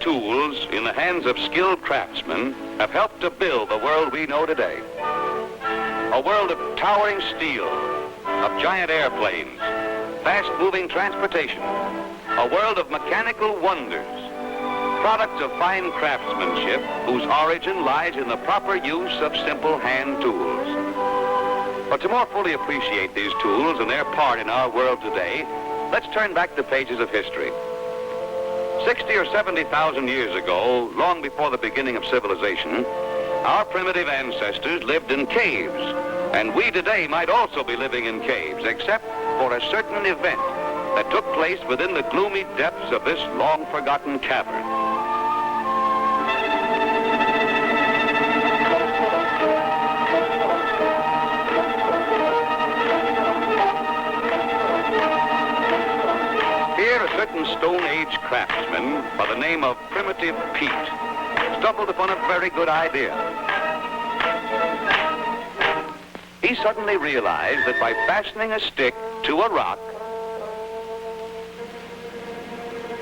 tools in the hands of skilled craftsmen have helped to build the world we know today. A world of towering steel, of giant airplanes, fast-moving transportation, a world of mechanical wonders, products of fine craftsmanship whose origin lies in the proper use of simple hand tools. But to more fully appreciate these tools and their part in our world today, let's turn back the pages of history. 60 or 70,000 years ago, long before the beginning of civilization, our primitive ancestors lived in caves, and we today might also be living in caves, except for a certain event that took place within the gloomy depths of this long-forgotten cavern. Here, a certain Stone Age craftsman by the name of Primitive Pete stumbled upon a very good idea. He suddenly realized that by fastening a stick to a rock,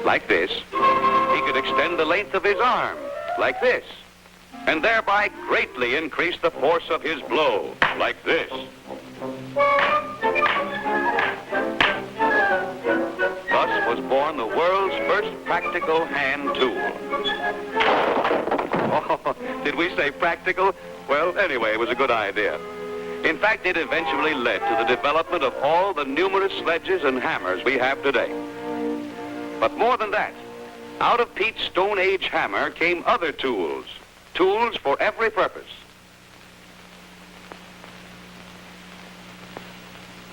like this, he could extend the length of his arm, like this, and thereby greatly increase the force of his blow, like this. Thus was born the world's first practical hand tool. Oh, did we say practical? Well, anyway, it was a good idea. In fact, it eventually led to the development of all the numerous sledges and hammers we have today. But more than that, out of Pete's Stone Age hammer came other tools, tools for every purpose.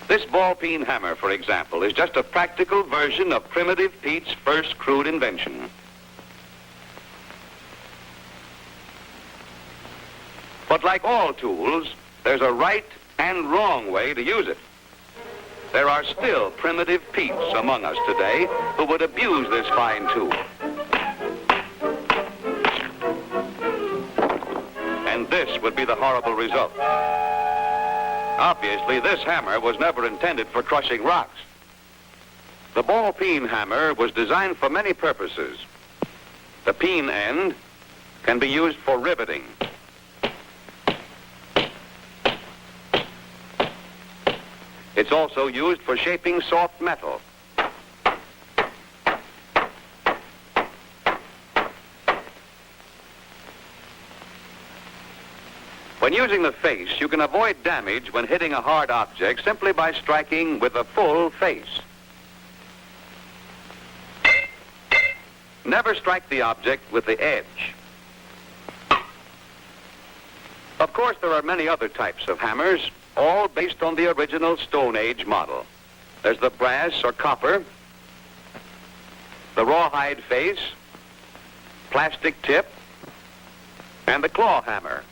This ball-peen hammer, for example, is just a practical version of Primitive Pete's first crude invention. But like all tools, there's a right and wrong way to use it. There are still Primitive Petes among us today who would abuse this fine tool. And this would be the horrible result. Obviously, this hammer was never intended for crushing rocks. The ball-peen hammer was designed for many purposes. The peen end can be used for riveting. It's also used for shaping soft metal. When using the face, you can avoid damage when hitting a hard object simply by striking with a full face. Never strike the object with the edge. Of course, there are many other types of hammers, all based on the original Stone Age model. There's the brass or copper, the rawhide face, plastic tip, and the claw hammer,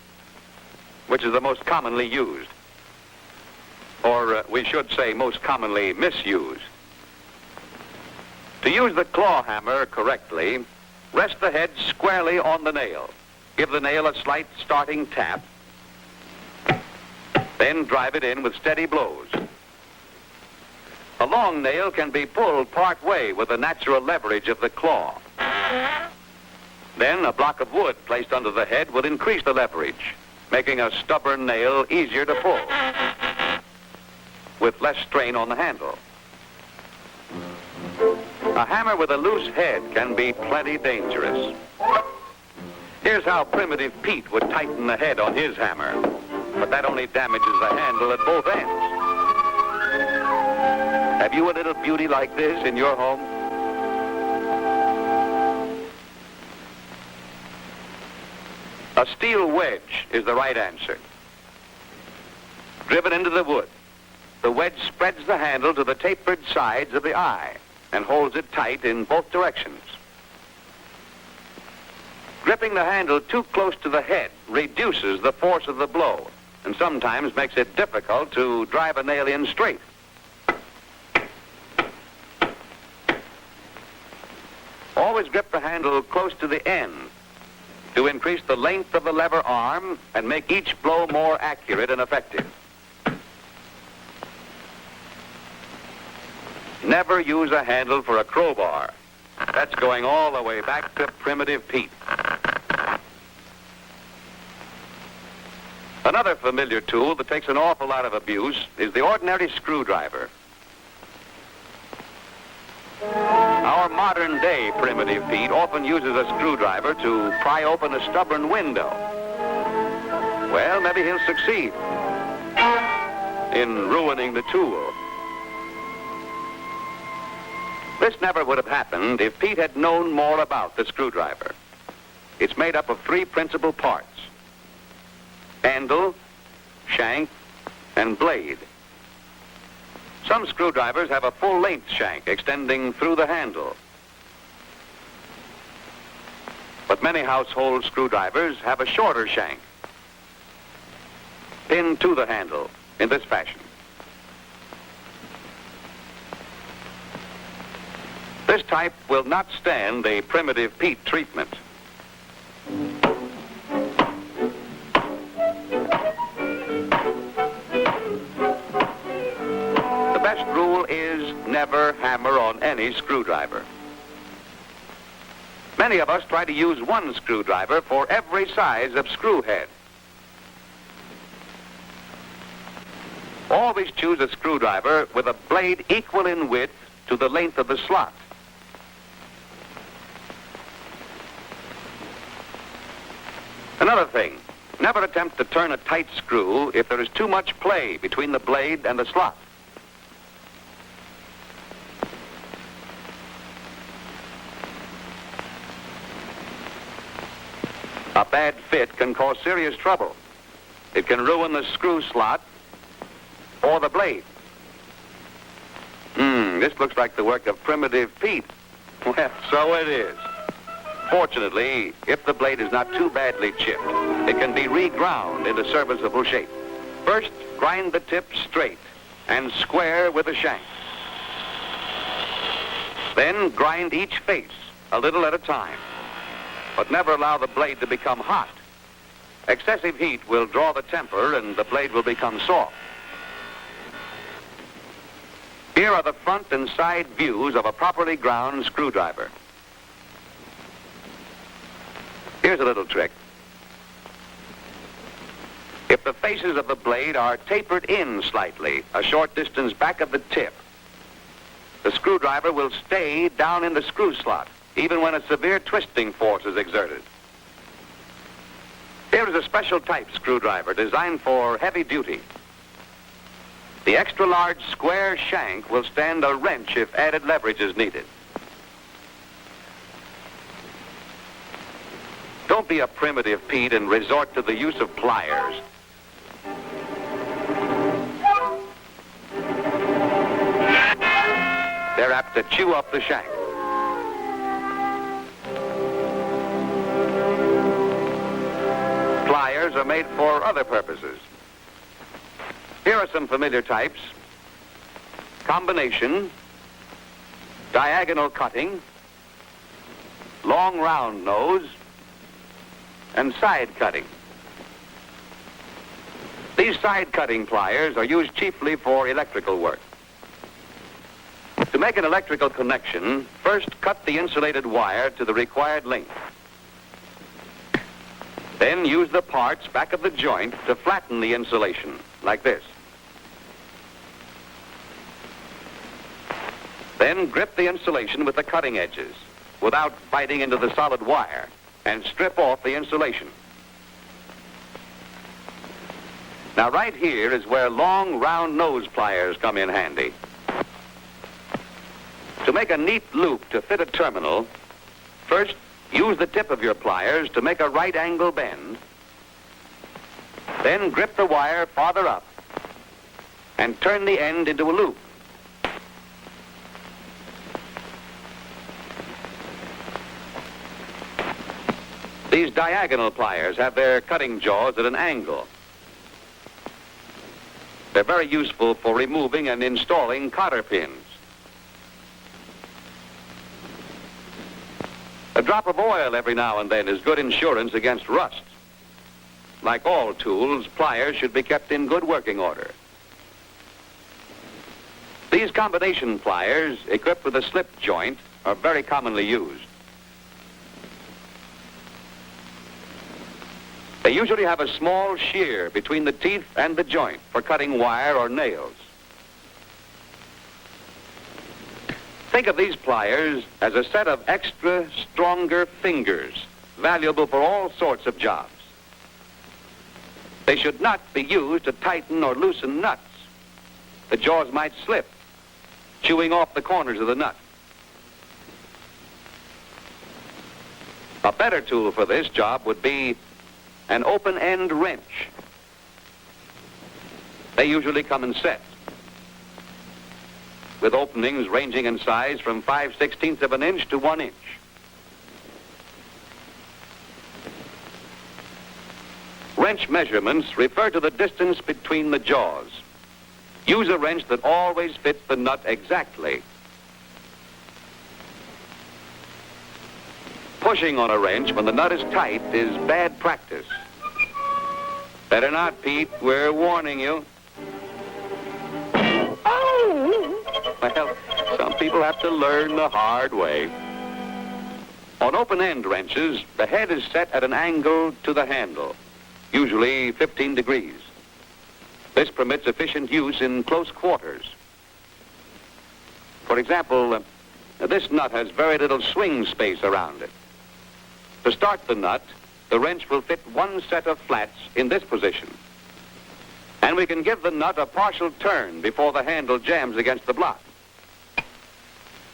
which is the most commonly used, or we should say most commonly misused. To use the claw hammer correctly, rest the head squarely on the nail. Give the nail a slight starting tap, then drive it in with steady blows. A long nail can be pulled part way with the natural leverage of the claw. Then a block of wood placed under the head will increase the leverage, making a stubborn nail easier to pull, with less strain on the handle. A hammer with a loose head can be plenty dangerous. Here's how Primitive Pete would tighten the head on his hammer, but that only damages the handle at both ends. Have you a little beauty like this in your home? A steel wedge is the right answer. Driven into the wood, the wedge spreads the handle to the tapered sides of the eye and holds it tight in both directions. Gripping the handle too close to the head reduces the force of the blow and sometimes makes it difficult to drive a nail in straight. Always grip the handle close to the end to increase the length of the lever arm and make each blow more accurate and effective. Never use a handle for a crowbar. That's going all the way back to Primitive Pete. Another familiar tool that takes an awful lot of abuse is the ordinary screwdriver. Our modern-day Primitive Pete often uses a screwdriver to pry open a stubborn window. Well, maybe he'll succeed in ruining the tool. This never would have happened if Pete had known more about the screwdriver. It's made up of three principal parts: handle, shank, and blade. Some screwdrivers have a full-length shank extending through the handle. But many household screwdrivers have a shorter shank pinned to the handle in this fashion. This type will not stand a Primitive Pete treatment. The best rule is never hammer on any screwdriver. Many of us try to use one screwdriver for every size of screw head. Always choose a screwdriver with a blade equal in width to the length of the slot. Another thing, never attempt to turn a tight screw if there is too much play between the blade and the slot. A bad fit can cause serious trouble. It can ruin the screw slot or the blade. This looks like the work of Primitive Pete. Well, so it is. Fortunately, if the blade is not too badly chipped, it can be reground into serviceable shape. First, grind the tip straight and square with the shank. Then grind each face a little at a time, but never allow the blade to become hot. Excessive heat will draw the temper and the blade will become soft. Here are the front and side views of a properly ground screwdriver. Here's a little trick. If the faces of the blade are tapered in slightly, a short distance back of the tip, the screwdriver will stay down in the screw slot, even when a severe twisting force is exerted. Here is a special type screwdriver designed for heavy duty. The extra large square shank will stand a wrench if added leverage is needed. Don't be a Primitive Pete and resort to the use of pliers. They're apt to chew up the shank. Pliers are made for other purposes. Here are some familiar types: combination, diagonal cutting, long round nose, and side cutting. These side cutting pliers are used chiefly for electrical work. To make an electrical connection, first cut the insulated wire to the required length. Then use the parts back of the joint to flatten the insulation, like this. Then grip the insulation with the cutting edges without biting into the solid wire and strip off the insulation. Now right here is where long round nose pliers come in handy. To make a neat loop to fit a terminal, first use the tip of your pliers to make a right angle bend. Then grip the wire farther up and turn the end into a loop. These diagonal pliers have their cutting jaws at an angle. They're very useful for removing and installing cotter pins. A drop of oil every now and then is good insurance against rust. Like all tools, pliers should be kept in good working order. These combination pliers, equipped with a slip joint, are very commonly used. They usually have a small shear between the teeth and the joint for cutting wire or nails. Think of these pliers as a set of extra, stronger fingers, valuable for all sorts of jobs. They should not be used to tighten or loosen nuts. The jaws might slip, chewing off the corners of the nut. A better tool for this job would be an open-end wrench. They usually come in sets, with openings ranging in size from 5/16 of an inch to 1 inch. Wrench measurements refer to the distance between the jaws. Use a wrench that always fits the nut exactly. Pushing on a wrench when the nut is tight is bad practice. Better not, Pete. We're warning you. Oh! Well, some people have to learn the hard way. On open-end wrenches, the head is set at an angle to the handle, usually 15 degrees. This permits efficient use in close quarters. For example, this nut has very little swing space around it. To start the nut, the wrench will fit one set of flats in this position. And we can give the nut a partial turn before the handle jams against the block.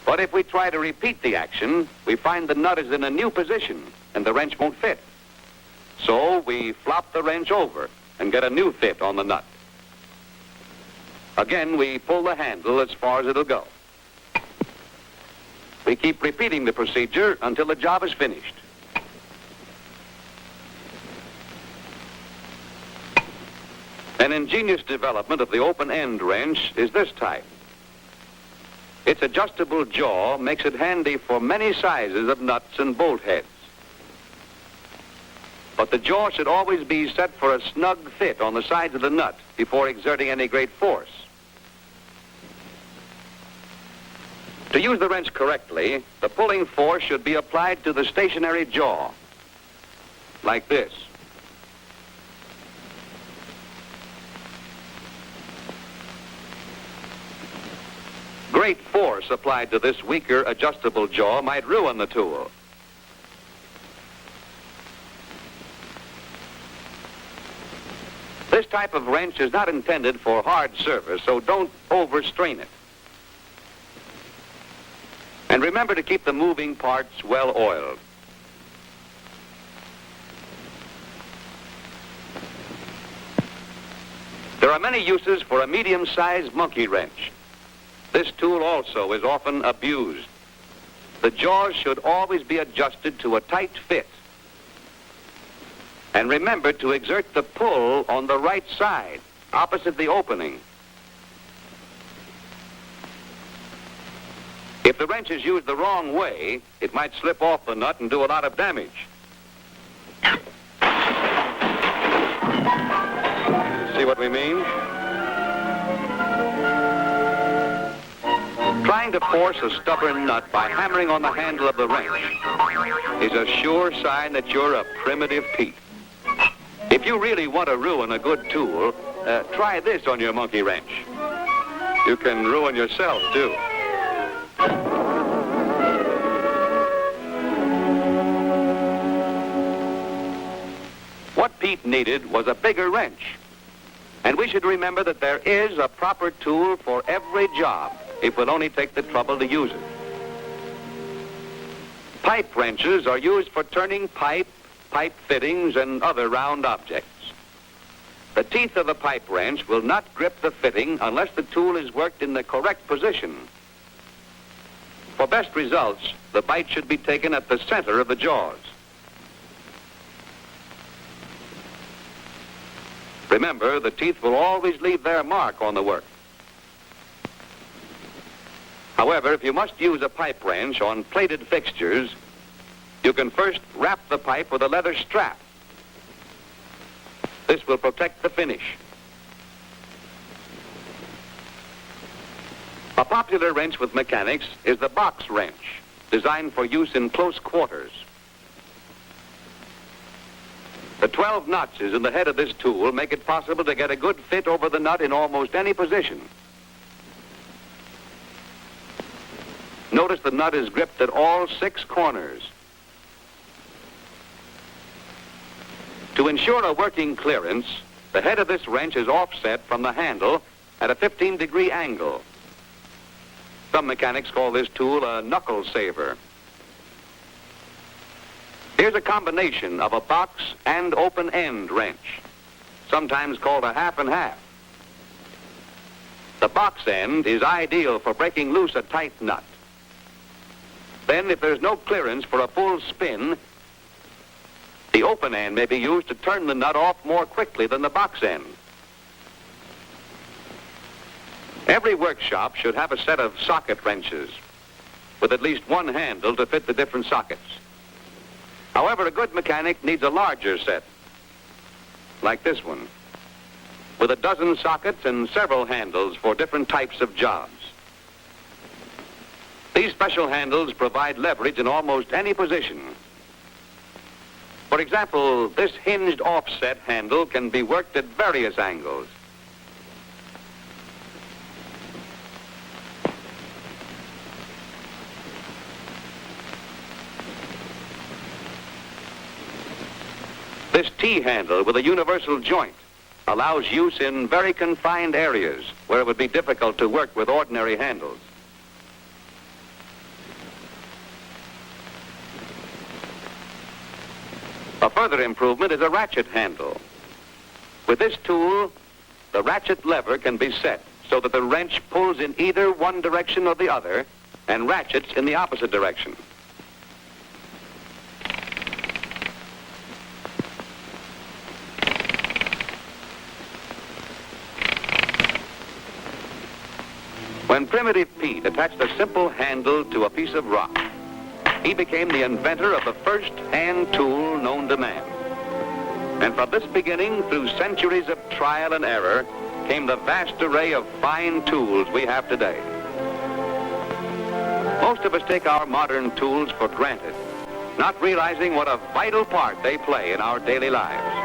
But if we try to repeat the action, we find the nut is in a new position and the wrench won't fit. So we flop the wrench over and get a new fit on the nut. Again, we pull the handle as far as it'll go. We keep repeating the procedure until the job is finished. An ingenious development of the open-end wrench is this type. Its adjustable jaw makes it handy for many sizes of nuts and bolt heads. But the jaw should always be set for a snug fit on the sides of the nut before exerting any great force. To use the wrench correctly, the pulling force should be applied to the stationary jaw, like this. Great force applied to this weaker adjustable jaw might ruin the tool. This type of wrench is not intended for hard service, so don't overstrain it. And remember to keep the moving parts well oiled. There are many uses for a medium-sized monkey wrench. This tool also is often abused. The jaws should always be adjusted to a tight fit. And remember to exert the pull on the right side, opposite the opening. If the wrench is used the wrong way, it might slip off the nut and do a lot of damage. See what we mean? Trying to force a stubborn nut by hammering on the handle of the wrench is a sure sign that you're a primitive Pete. If you really want to ruin a good tool, try this on your monkey wrench. You can ruin yourself, too. What Pete needed was a bigger wrench. And we should remember that there is a proper tool for every job if we'll only take the trouble to use it. Pipe wrenches are used for turning pipe fittings, and other round objects. The teeth of the pipe wrench will not grip the fitting unless the tool is worked in the correct position. For best results, the bite should be taken at the center of the jaws. Remember, the teeth will always leave their mark on the work. However, if you must use a pipe wrench on plated fixtures, you can first wrap the pipe with a leather strap. This will protect the finish. A popular wrench with mechanics is the box wrench. designed for use in close quarters. The 12 notches in the head of this tool make it possible to get a good fit over the nut in almost any position. Notice the nut is gripped at all 6 corners. To ensure a working clearance, the head of this wrench is offset from the handle at a 15-degree angle. Some mechanics call this tool a knuckle saver. Here's a combination of a box and open end wrench, sometimes called a half and half. The box end is ideal for breaking loose a tight nut. Then, if there's no clearance for a full spin, the open end may be used to turn the nut off more quickly than the box end. Every workshop should have a set of socket wrenches with at least one handle to fit the different sockets. However, a good mechanic needs a larger set, like this one, with a dozen sockets and several handles for different types of jobs. These special handles provide leverage in almost any position. For example, this hinged offset handle can be worked at various angles. This T-handle with a universal joint allows use in very confined areas where it would be difficult to work with ordinary handles. A further improvement is a ratchet handle. With this tool, the ratchet lever can be set so that the wrench pulls in either one direction or the other and ratchets in the opposite direction. When Primitive Pete attached a simple handle to a piece of rock, he became the inventor of the first hand tool known to man. And from this beginning, through centuries of trial and error, came the vast array of fine tools we have today. Most of us take our modern tools for granted, not realizing what a vital part they play in our daily lives.